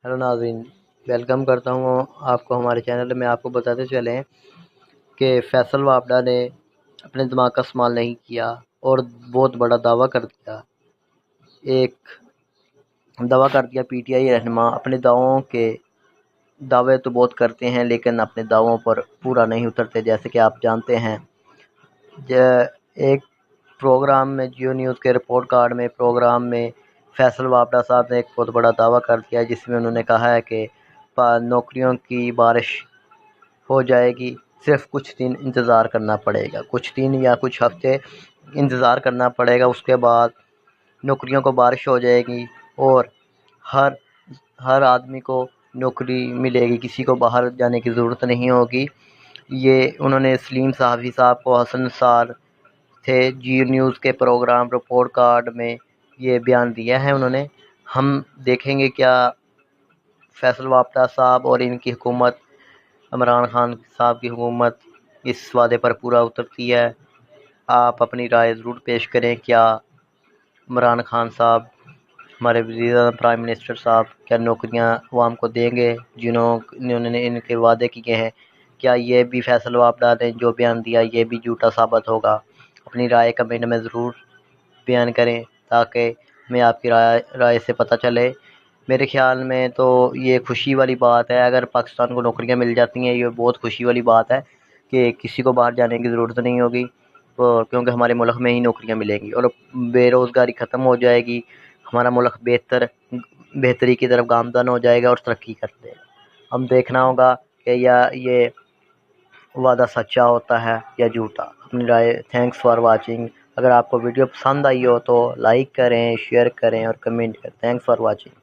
Hello नाज़रीन, welcome करता हूँ आपको हमारे चैनल में। आपको बताते चलें कि फैसल वापडा ने अपने दिमाग का इस्तेमाल नहीं किया और बहुत बड़ा दावा कर दिया। पीटीआई रहनुमा अपने दावे तो बहुत करते हैं लेकिन अपने दावों पर पूरा नहीं उतरते। जैसे कि आप जानते हैं, एक प्रोग्राम में, जियो न्यूज़ के रिपोर्ट कार्ड में प्रोग्राम में फैसल वापडा साहब ने एक बहुत बड़ा दावा कर दिया, जिसमें उन्होंने कहा है कि नौकरियों की बारिश हो जाएगी, सिर्फ कुछ दिन इंतज़ार करना पड़ेगा, कुछ दिन या कुछ हफ्ते इंतज़ार करना पड़ेगा। उसके बाद नौकरियों को बारिश हो जाएगी और हर आदमी को नौकरी मिलेगी, किसी को बाहर जाने की ज़रूरत नहीं होगी। ये उन्होंने सलीम साहबी साहब को, हसन सार थे, जियो न्यूज़ के प्रोग्राम रिपोर्ट कार्ड में ये बयान दिया है उन्होंने। हम देखेंगे क्या फैसल वापडा साहब और इनकी हुकूमत, इमरान खान साहब की हुकूमत इस वादे पर पूरा उतरती है। आप अपनी राय ज़रूर पेश करें। क्या इमरान खान साहब, हमारे वज़ीर प्राइम मिनिस्टर साहब, क्या नौकरियां अवाम को देंगे जिन्होंने इनके वादे किए हैं? क्या ये भी फैसल वापडा ने जो बयान दिया ये भी झूठा साबित होगा? अपनी राय कमेंट में ज़रूर बयान करें ताकि हमें आपकी राय से पता चले। मेरे ख्याल में तो ये खुशी वाली बात है, अगर पाकिस्तान को नौकरियां मिल जाती हैं ये बहुत खुशी वाली बात है कि किसी को बाहर जाने की ज़रूरत नहीं होगी, और क्योंकि हमारे मुल्क में ही नौकरियां मिलेंगी और बेरोज़गारी ख़त्म हो जाएगी। हमारा मुल्क बेहतरी की तरफ गामज़न हो जाएगा और तरक्की कर देगा। हम देखना होगा कि ये वादा सच्चा होता है या झूठा। अपनी राय। Thanks for watching. अगर आपको वीडियो पसंद आई हो तो लाइक करें, शेयर करें और कमेंट करें। Thanks for watching.